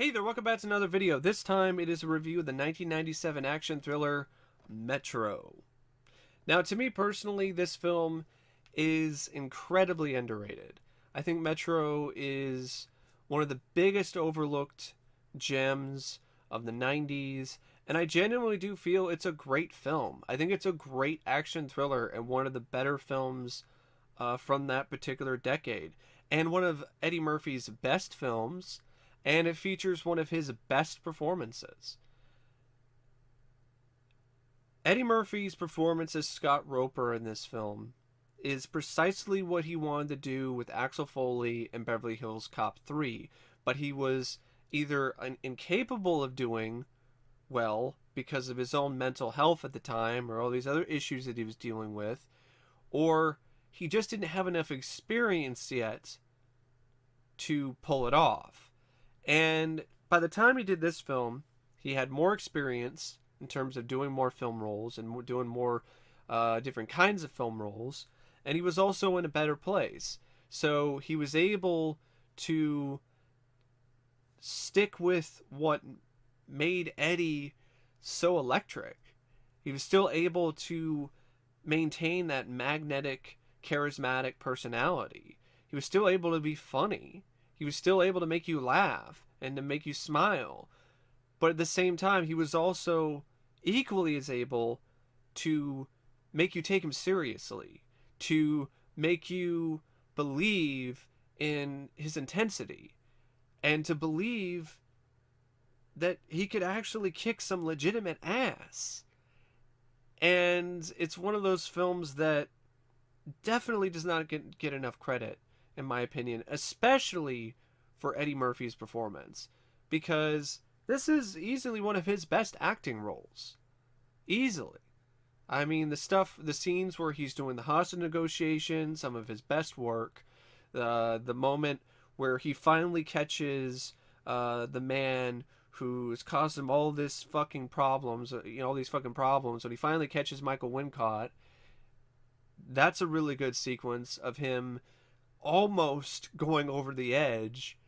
Hey there, welcome back to another video. This time it is a review of the 1997 action thriller Metro. Now, to me personally, this film is incredibly underrated. I think Metro is one of the biggest overlooked gems of the 90s, and I genuinely do feel it's a great film. I think it's a great action thriller and one of the better films from that particular decade, and one of Eddie Murphy's best films, and it features one of his best performances. Eddie Murphy's performance as Scott Roper in this film is precisely what he wanted to do with Axel Foley in Beverly Hills Cop 3, but he was either incapable of doing well because of his own mental health at the time or all these other issues that he was dealing with, or he just didn't have enough experience yet to pull it off. And by the time he did this film, he had more experience in terms of doing more film roles and doing more different kinds of film roles, and he was also in a better place. So he was able to stick with what made Eddie so electric. He was still able to maintain that magnetic, charismatic personality. He was still able to be funny. He was still able to make you laugh and to make you smile. But at the same time, he was also equally as able to make you take him seriously, to make you believe in his intensity, and to believe that he could actually kick some legitimate ass. And it's one of those films that definitely does not get enough credit, in my opinion, especially for Eddie Murphy's performance, because this is easily one of his best acting roles. Easily. I mean, the scenes where he's doing the hostage negotiations, some of his best work. The moment where he finally catches the man who's caused him all this fucking problems, all these fucking problems, when he finally catches Michael Wincott. That's a really good sequence of him almost going over the edge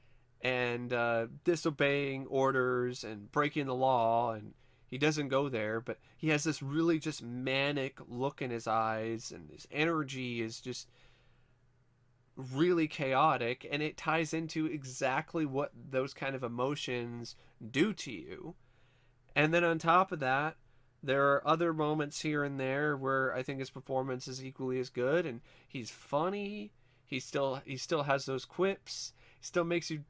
and disobeying orders and breaking the law, and he doesn't go there, but he has this really just manic look in his eyes, and his energy is just really chaotic, and it ties into exactly what those kind of emotions do to you. And then on top of that, there are other moments here and there where I think his performance is equally as good, and he's funny. He still has those quips. He still makes you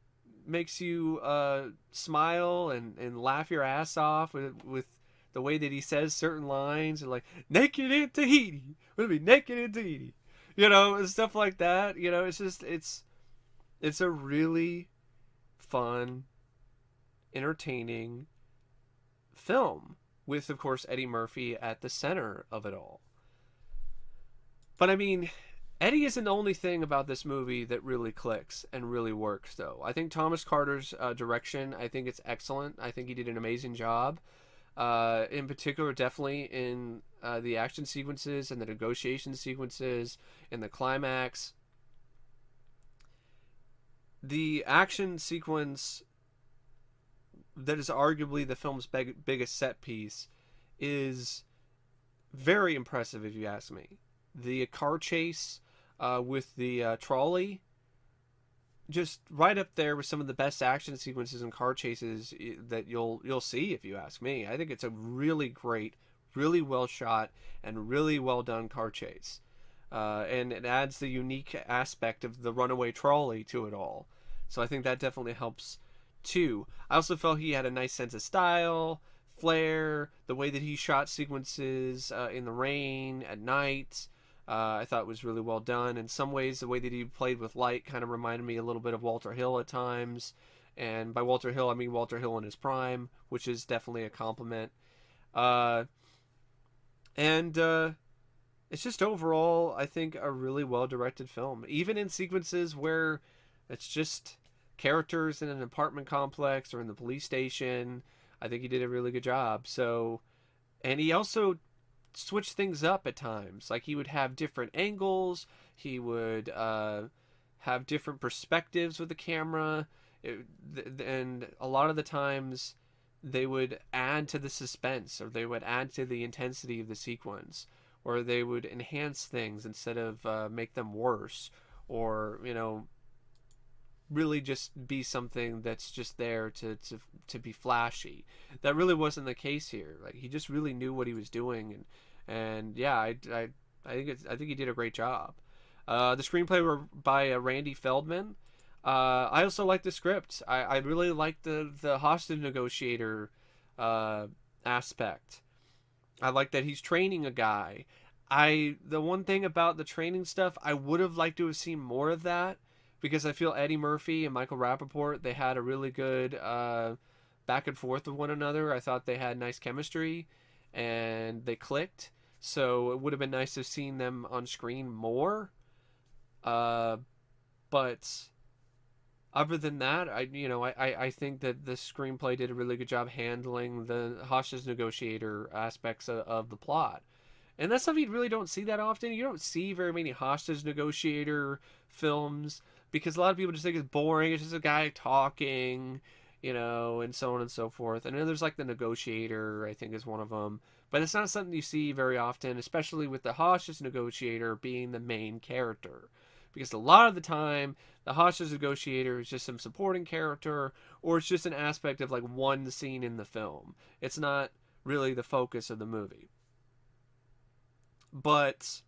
smile and laugh your ass off with the way that he says certain lines, like "naked in Tahiti." Would it be naked in Tahiti? And stuff like that. It's a really fun, entertaining film with, of course, Eddie Murphy at the center of it all. But I mean, Eddie isn't the only thing about this movie that really clicks and really works, though. I think Thomas Carter's direction, I think it's excellent. I think he did an amazing job. In particular, definitely in the action sequences and the negotiation sequences and the climax. The action sequence that is arguably the film's biggest set piece is very impressive, if you ask me. The car chase with the trolley, just right up there with some of the best action sequences and car chases that you'll see, if you ask me. I think it's a really great, really well shot, and really well done car chase. And it adds the unique aspect of the runaway trolley to it all. So I think that definitely helps too. I also felt he had a nice sense of style, flair, the way that he shot sequences in the rain, at night. I thought was really well done. In some ways, the way that he played with light kind of reminded me a little bit of Walter Hill at times. And by Walter Hill, I mean Walter Hill in his prime, which is definitely a compliment. It's just overall, I think, a really well-directed film. Even in sequences where it's just characters in an apartment complex or in the police station, I think he did a really good job. So, and he also switch things up at times. Like, he would have different angles. He would have different perspectives with the camera. And a lot of the times they would add to the suspense, or they would add to the intensity of the sequence, or they would enhance things instead of make them worse, or really just be something that's just there to be flashy. That really wasn't the case here. Like, he just really knew what he was doing, and yeah, I think he did a great job. The screenplay were by Randy Feldman. I also like the script. I really like the hostage negotiator aspect. I like that he's training a guy. The one thing about the training stuff, I would have liked to have seen more of that, because I feel Eddie Murphy and Michael Rappaport, they had a really good back and forth with one another. I thought they had nice chemistry and they clicked. So it would have been nice to have seen them on screen more. But other than that, I think that the screenplay did a really good job handling the hostage negotiator aspects of the plot. And that's something you really don't see that often. You don't see very many hostage negotiator films, because a lot of people just think it's boring. It's just a guy talking, and so on and so forth. And then there's like the negotiator, I think, is one of them. But it's not something you see very often, especially with the hostage negotiator being the main character. Because a lot of the time, the hostage negotiator is just some supporting character, or it's just an aspect of like one scene in the film. It's not really the focus of the movie. But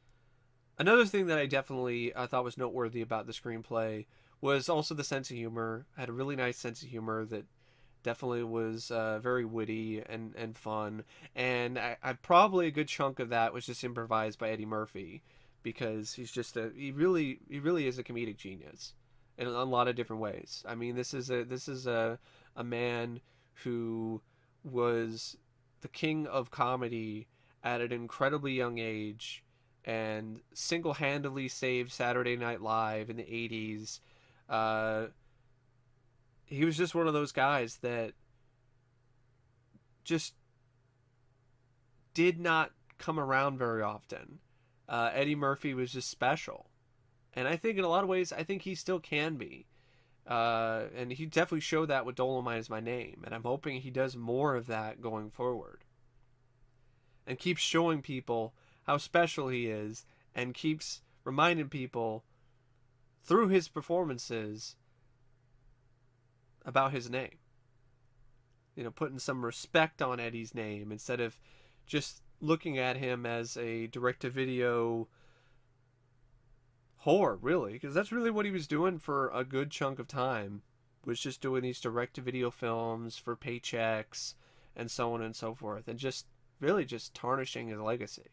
another thing that I definitely thought was noteworthy about the screenplay was also the sense of humor. I had a really nice sense of humor that definitely was very witty and fun. And I probably a good chunk of that was just improvised by Eddie Murphy, because he really is a comedic genius in a lot of different ways. I mean, this is a man who was the king of comedy at an incredibly young age, and single-handedly saved Saturday Night Live in the 80s. He was just one of those guys that just did not come around very often. Eddie Murphy was just special. And I think in a lot of ways, I think he still can be. And he definitely showed that with Dolomite Is My Name. And I'm hoping he does more of that going forward. And keeps showing people how special he is, and keeps reminding people through his performances about his name. Putting some respect on Eddie's name instead of just looking at him as a direct-to-video whore, really. Because that's really what he was doing for a good chunk of time, was just doing these direct-to-video films for paychecks and so on and so forth, and just really just tarnishing his legacy.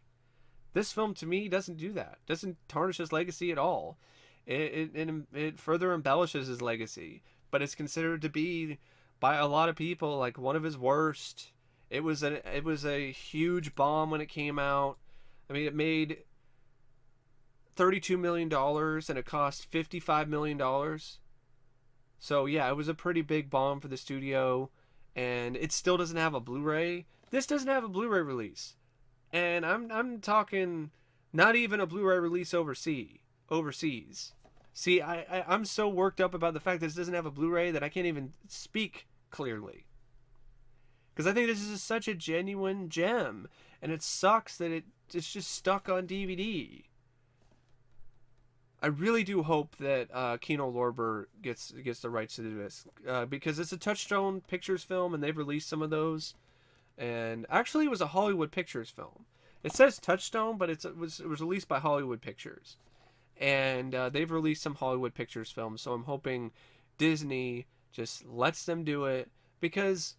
This film, to me, doesn't do that. Doesn't tarnish his legacy at all. It further embellishes his legacy, but it's considered to be, by a lot of people, like one of his worst. It was a huge bomb when it came out. I mean, it made $32 million and it cost $55 million. So yeah, it was a pretty big bomb for the studio, and it still doesn't have a Blu-ray. This doesn't have a Blu-ray release. And I'm talking not even a Blu-ray release overseas. See, I'm so worked up about the fact that this doesn't have a Blu-ray that I can't even speak clearly. Because I think this is such a genuine gem, and it sucks that it's just stuck on DVD. I really do hope that Kino Lorber gets the rights to do this, because it's a Touchstone Pictures film, and they've released some of those. And actually, it was a Hollywood Pictures film. It says Touchstone, but it was released by Hollywood Pictures, and they've released some Hollywood Pictures films. So I'm hoping Disney just lets them do it, because,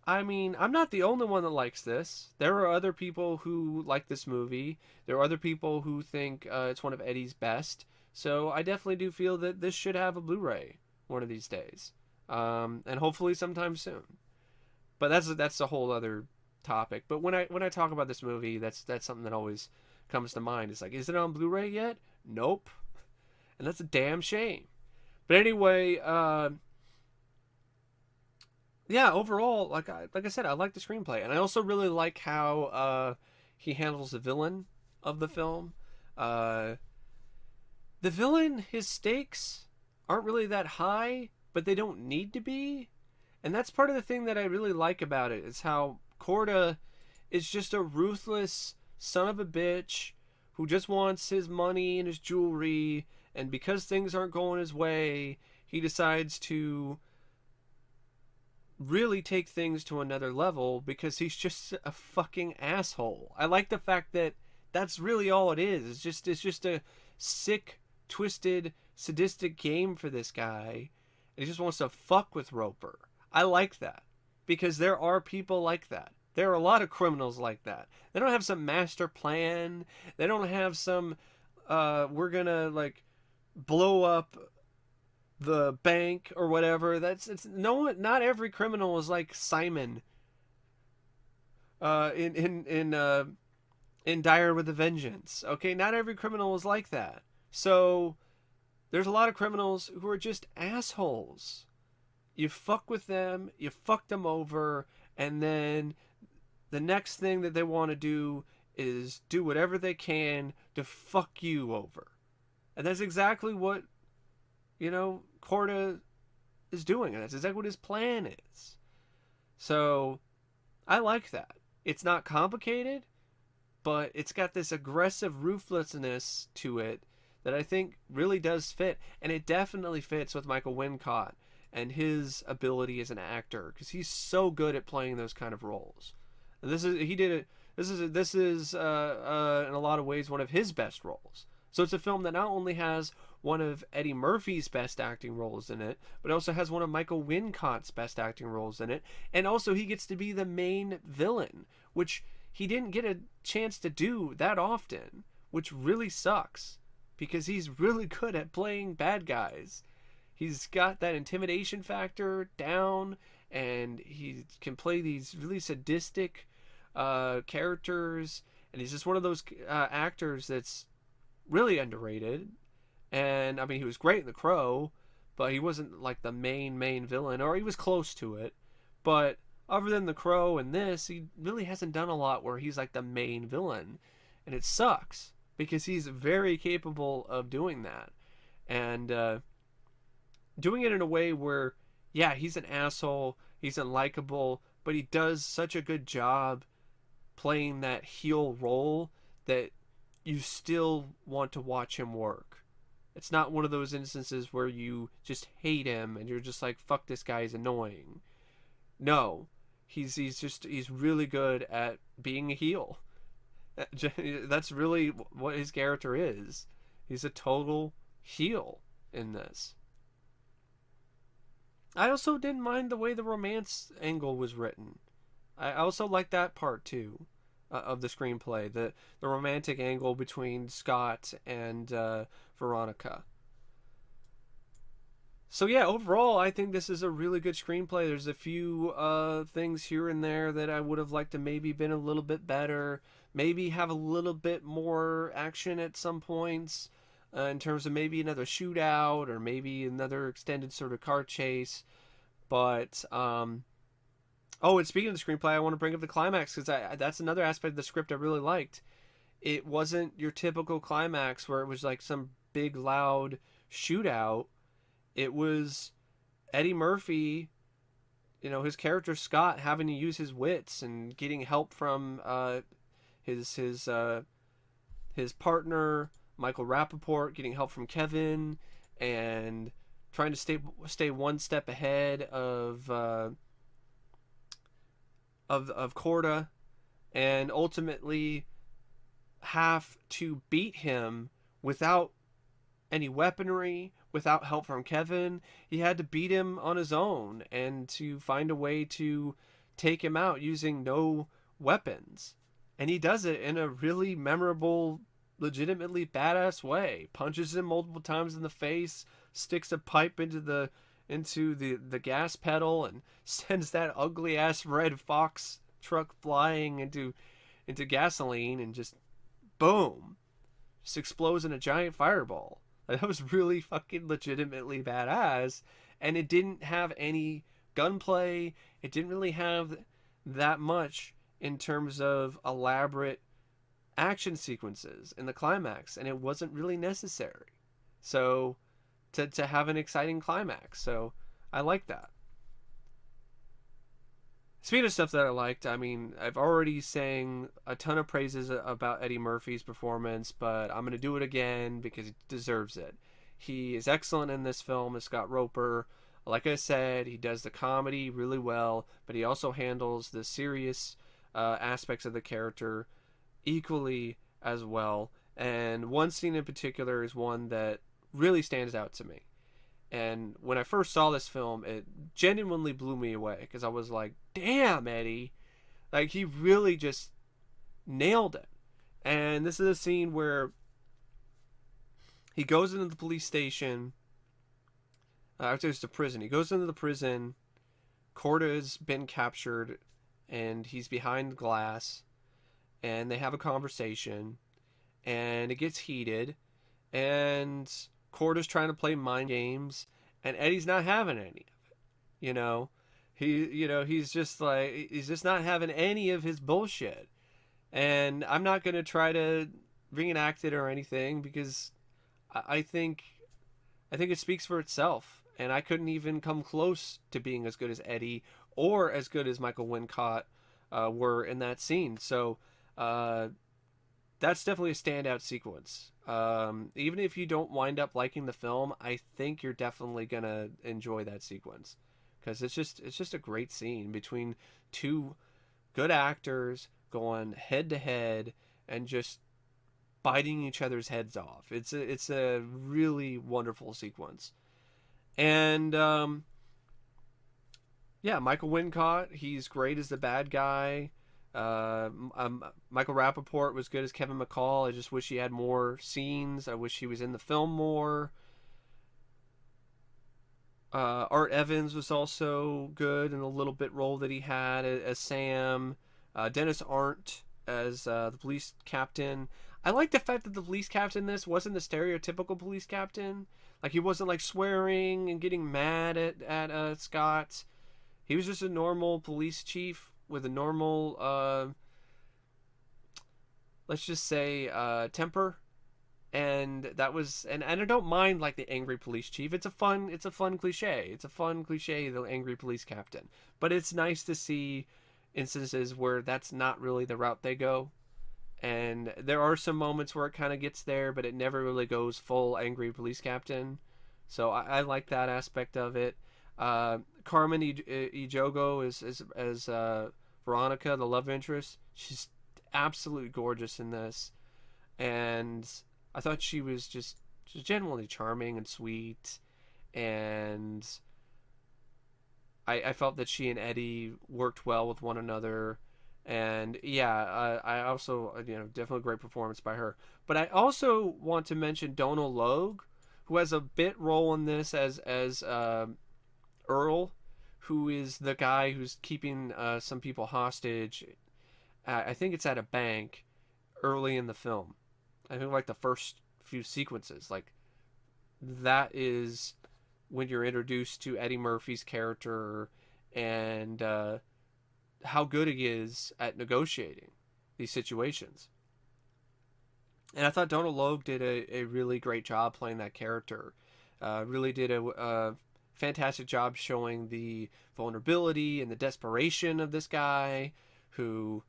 I mean, I'm not the only one that likes this. There are other people who like this movie. There are other people who think it's one of Eddie's best. So I definitely do feel that this should have a Blu-ray one of these days, and hopefully sometime soon. But that's a whole other topic. But when I talk about this movie, that's something that always comes to mind. It's like, is it on Blu-ray yet? Nope. And that's a damn shame. But anyway, yeah, overall, like I said, I like the screenplay, and I also really like how he handles the villain of the film. The villain, his stakes aren't really that high, but they don't need to be. And that's part of the thing that I really like about it, is how Corda is just a ruthless son of a bitch who just wants his money and his jewelry, and because things aren't going his way, he decides to really take things to another level because he's just a fucking asshole. I like the fact that that's really all it is. It's just a sick, twisted, sadistic game for this guy. And he just wants to fuck with Roper. I like that because there are people like that. There are a lot of criminals like that. They don't have some master plan. They don't have some we're gonna like blow up the bank or whatever. It's no one. Not every criminal is like Simon. In Dire with a Vengeance. Okay, not every criminal is like that. So there's a lot of criminals who are just assholes. You fuck with them, you fuck them over, and then the next thing that they want to do is do whatever they can to fuck you over. And that's exactly what, Corda is doing. And that's exactly what his plan is. So I like that. It's not complicated, but it's got this aggressive ruthlessness to it that I think really does fit. And it definitely fits with Michael Wincott and his ability as an actor, because he's so good at playing those kind of roles. And this is in a lot of ways one of his best roles. So it's a film that not only has one of Eddie Murphy's best acting roles in it, but also has one of Michael Wincott's best acting roles in it, and also he gets to be the main villain, which he didn't get a chance to do that often, which really sucks because he's really good at playing bad guys. He's got that intimidation factor down, and he can play these really sadistic characters, and he's just one of those actors that's really underrated. And I mean, he was great in The Crow, but he wasn't like the main villain, or he was close to it. But other than The Crow and this, he really hasn't done a lot where he's like the main villain, and it sucks because he's very capable of doing that, and doing it in a way where, yeah, he's an asshole, he's unlikable, but he does such a good job playing that heel role that you still want to watch him work. It's not one of those instances where you just hate him and you're just like, fuck, this guy is annoying. No, he's really good at being a heel. That's really what his character is. He's a total heel in this. I also didn't mind the way the romance angle was written. I also like that part too, of the screenplay, the romantic angle between Scott and Veronica. So yeah, overall, I think this is a really good screenplay. There's a few things here and there that I would have liked to maybe been a little bit better, maybe have a little bit more action at some points, in terms of maybe another shootout or maybe another extended sort of car chase. But and speaking of the screenplay, I want to bring up the climax, because that's another aspect of the script I really liked. It wasn't your typical climax where it was like some big loud shootout. It was Eddie Murphy, his character Scott, having to use his wits and getting help from his partner Michael Rappaport, getting help from Kevin, and trying to stay one step ahead of Corda, and ultimately have to beat him without any weaponry, without help from Kevin. He had to beat him on his own and to find a way to take him out using no weapons. And he does it in a really memorable, legitimately badass way. Punches him multiple times in the face, sticks a pipe into the gas pedal, and sends that ugly ass red Fox truck flying into gasoline, and just boom, just explodes in a giant fireball. Like, that was really fucking legitimately badass, and it didn't have any gunplay. It didn't really have that much in terms of elaborate action sequences in the climax, and it wasn't really necessary. So to have an exciting climax. So I like that. Speaking of stuff that I liked, I mean, I've already sang a ton of praises about Eddie Murphy's performance, but I'm going to do it again because he deserves it. He is excellent in this film as Scott Roper. Like I said, he does the comedy really well, but he also handles the serious aspects of the character equally as well. And one scene in particular is one that really stands out to me. And when I first saw this film, it genuinely blew me away because I was like, damn, Eddie. Like, he really just nailed it. And this is a scene where he goes into the police station. Actually, it's the prison. He goes into the prison. Corda's been captured, and he's behind glass. And they have a conversation. And it gets heated. And Corda's trying to play mind games, and Eddie's not having any of it. You know, he's just not having any of his bullshit. And I'm not gonna try to reenact it or anything because I think it speaks for itself. And I couldn't even come close to being as good as Eddie or as good as Michael Wincott were in that scene. So that's definitely a standout sequence. Even if you don't wind up liking the film, I think you're definitely gonna enjoy that sequence because it's just a great scene between two good actors going head to head and just biting each other's heads off. It's a really wonderful sequence, and yeah, Michael Wincott, he's great as the bad guy. Michael Rappaport was good as Kevin McCall. I just wish he had more scenes. I wish he was in the film more. Art Evans was also good in the little bit role that he had as Sam. Denis Arndt as the police captain. I like the fact that the police captain in this wasn't the stereotypical police captain. Like, he wasn't like swearing and getting mad at Scott. He was just a normal police chief with a normal, let's just say, temper, and that was, and I don't mind like the angry police chief. It's a fun cliche. It's a fun cliche, the angry police captain. But it's nice to see instances where that's not really the route they go, and there are some moments where it kind of gets there, but it never really goes full angry police captain. So I like that aspect of it. Carmen Ejogo as Veronica, the love interest. She's absolutely gorgeous in this, and I thought she was just genuinely charming and sweet, and I felt that she and Eddie worked well with one another. And yeah, I also, definitely a great performance by her. But I also want to mention Donal Logue, who has a bit role in this as Earl, who is the guy who's keeping some people hostage. I think it's at a bank early in the film. I think like the first few sequences, like that is when you're introduced to Eddie Murphy's character and how good he is at negotiating these situations. And I thought Donal Logue did a really great job playing that character. Really did a fantastic job showing the vulnerability and the desperation of this guy who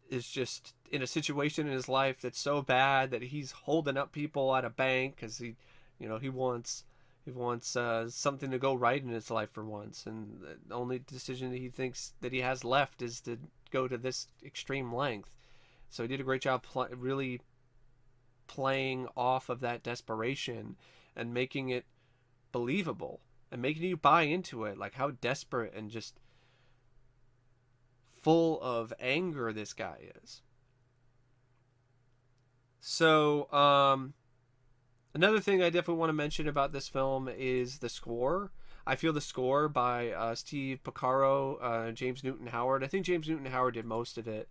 is just in a situation in his life that's so bad that he's holding up people at a bank because he wants something to go right in his life for once, and the only decision that he thinks that he has left is to go to this extreme length. So he did a great job really playing off of that desperation and making it believable and making you buy into it, like how desperate and just full of anger this guy is. So another thing I definitely want to mention about this film is the score. I feel the score by Steve Porcaro, James Newton Howard. I think James Newton Howard did most of it.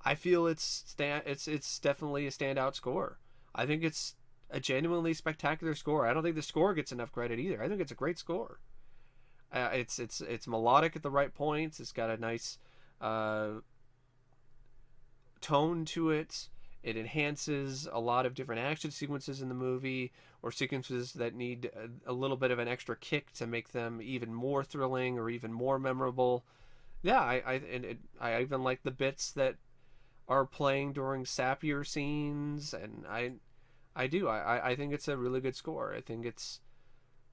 I feel it's definitely a standout score. I think it's a genuinely spectacular score. I don't think the score gets enough credit either. I think it's a great score. It's melodic at the right points. It's got a nice tone to it. It enhances a lot of different action sequences in the movie, or sequences that need a little bit of an extra kick to make them even more thrilling or even more memorable. Yeah, I even like the bits that are playing during sappier scenes, and I do. I think it's a really good score. I think it's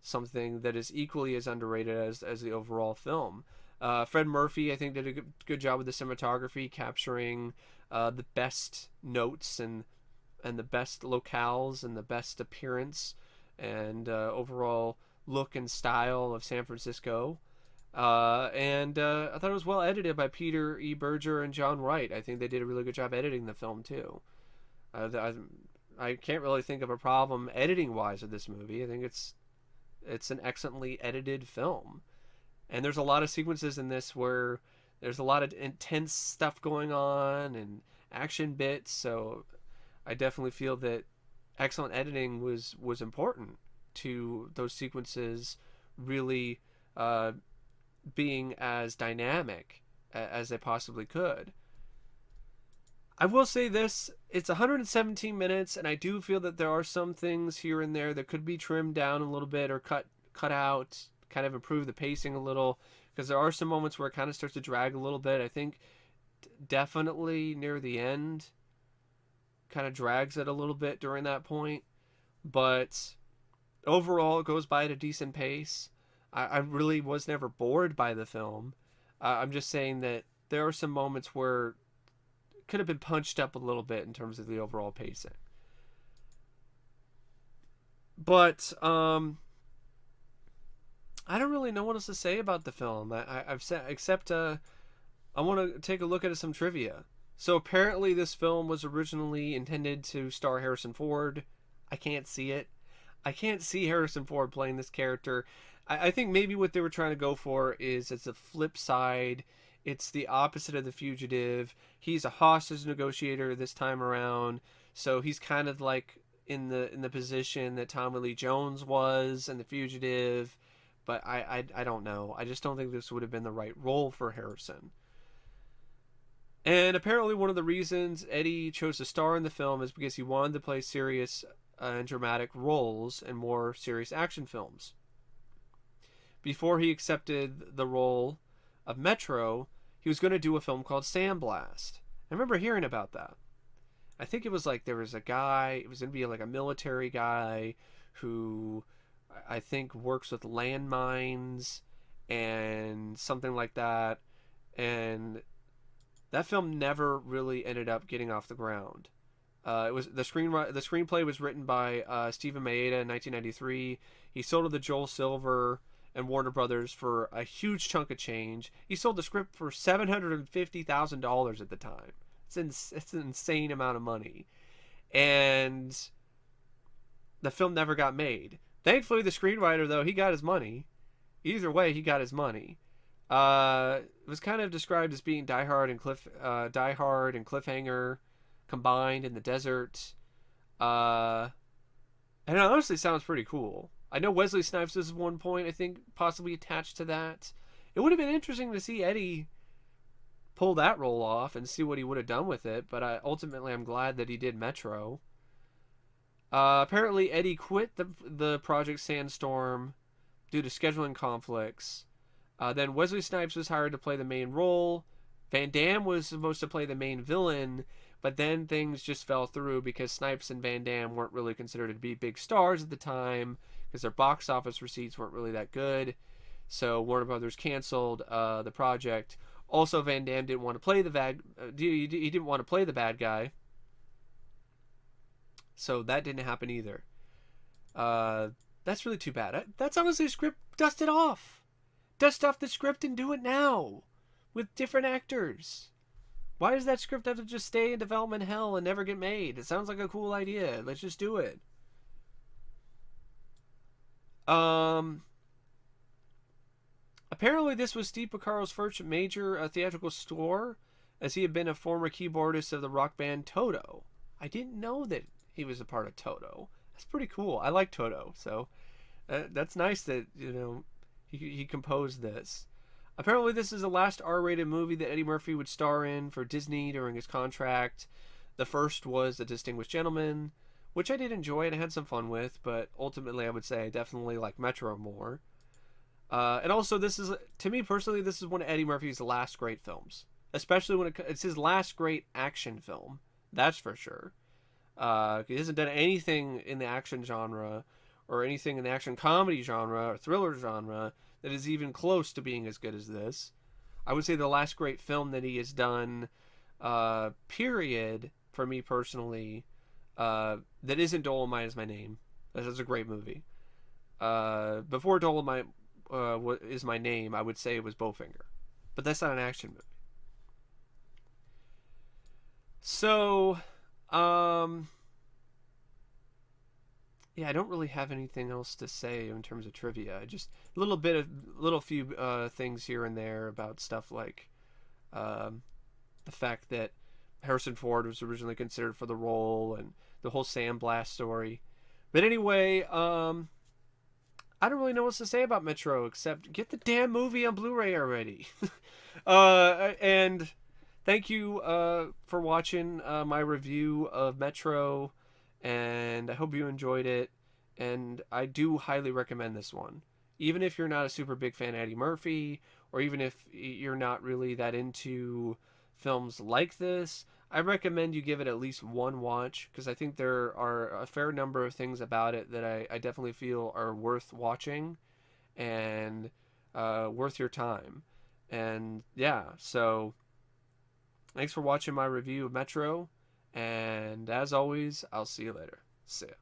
something that is equally as underrated as the overall film. Fred Murphy, I think, did a good job with the cinematography, capturing the best notes and the best locales and the best appearance and overall look and style of San Francisco. And I thought it was well edited by Peter E. Berger and John Wright. I think they did a really good job editing the film too. I can't really think of a problem editing wise with this movie. I think it's an excellently edited film, and there's a lot of sequences in this where there's a lot of intense stuff going on and action bits. So I definitely feel that excellent editing was important to those sequences really being as dynamic as they possibly could. I will say this, it's 117 minutes, and I do feel that there are some things here and there that could be trimmed down a little bit or cut out, kind of improve the pacing a little, because there are some moments where it kind of starts to drag a little bit. I think definitely near the end kind of drags it a little bit during that point, but overall it goes by at a decent pace. I really was never bored by the film. I'm just saying that there are some moments where could have been punched up a little bit in terms of the overall pacing. But I don't really know what else to say about the film. I've said, except I want to take a look at some trivia. So apparently this film was originally intended to star Harrison Ford. I can't see it. I can't see Harrison Ford playing this character. I think maybe what they were trying to go for is it's a flip side. It's the opposite of The Fugitive. He's a hostage negotiator this time around, so he's kind of like in the position that Tommy Lee Jones was in The Fugitive. But I don't know. I just don't think this would have been the right role for Harrison. And apparently one of the reasons Eddie chose to star in the film is because he wanted to play serious and dramatic roles in more serious action films. Before he accepted the role of Metro, he was going to do a film called Sandblast. I remember hearing about that. I think it was like there was a guy, it was going to be like a military guy who I think works with landmines and something like that. And that film never really ended up getting off the ground. It was the screenplay was written by Stephen Maeda in 1993. He sold it to Joel Silver and Warner Brothers for a huge chunk of change. He sold the script for $750,000 at the time. It's an insane amount of money, and the film never got made. Thankfully, the screenwriter, though, he got his money. Either way, he got his money. It was kind of described as being Die Hard and Cliffhanger combined in the desert. And it honestly sounds pretty cool. I know Wesley Snipes was at one point, I think, possibly attached to that. It would have been interesting to see Eddie pull that role off and see what he would have done with it, but ultimately I'm glad that he did Metro. Apparently Eddie quit the Project Sandstorm due to scheduling conflicts. Then Wesley Snipes was hired to play the main role. Van Damme was supposed to play the main villain, but then things just fell through because Snipes and Van Damme weren't really considered to be big stars at the time because their box office receipts weren't really that good. So Warner Brothers canceled the project. Also, Van Damme didn't want to play he didn't want to play the bad guy, so that didn't happen either. That's really too bad. That's honestly a script. Dust it off. Dust off the script and do it now with different actors. Why does that script have to just stay in development hell and never get made? It sounds like a cool idea. Let's just do it. Apparently this was Steve Picaro's first major theatrical score, as he had been a former keyboardist of the rock band Toto. I didn't know that he was a part of Toto. That's pretty cool. I like Toto, so that's nice that he composed this. Apparently this is the last R-rated movie that Eddie Murphy would star in for Disney during his contract. The first was The Distinguished Gentleman, which I did enjoy and I had some fun with, but ultimately I would say I definitely like Metro more. And also, this is, to me personally, this is one of Eddie Murphy's last great films, especially when it's his last great action film. That's for sure. He hasn't done anything in the action genre or anything in the action comedy genre or thriller genre that is even close to being as good as this. I would say the last great film that he has done, period, for me personally, that isn't Dolomite Is My Name. That's a great movie. Before Dolomite What Is My Name, I would say it was Bowfinger. But that's not an action movie. So, yeah, I don't really have anything else to say in terms of trivia. Just a little few things here and there about stuff like the fact that Harrison Ford was originally considered for the role and the whole Sandblast story. But anyway, I don't really know what to say about Metro except get the damn movie on Blu-ray already. And thank you for watching my review of Metro, and I hope you enjoyed it. And I do highly recommend this one. Even if you're not a super big fan of Eddie Murphy, or even if you're not really that into films like this, I recommend you give it at least one watch, because I think there are a fair number of things about it that I definitely feel are worth watching and worth your time. And yeah, so thanks for watching my review of Metro, and as always, I'll see you later. See ya.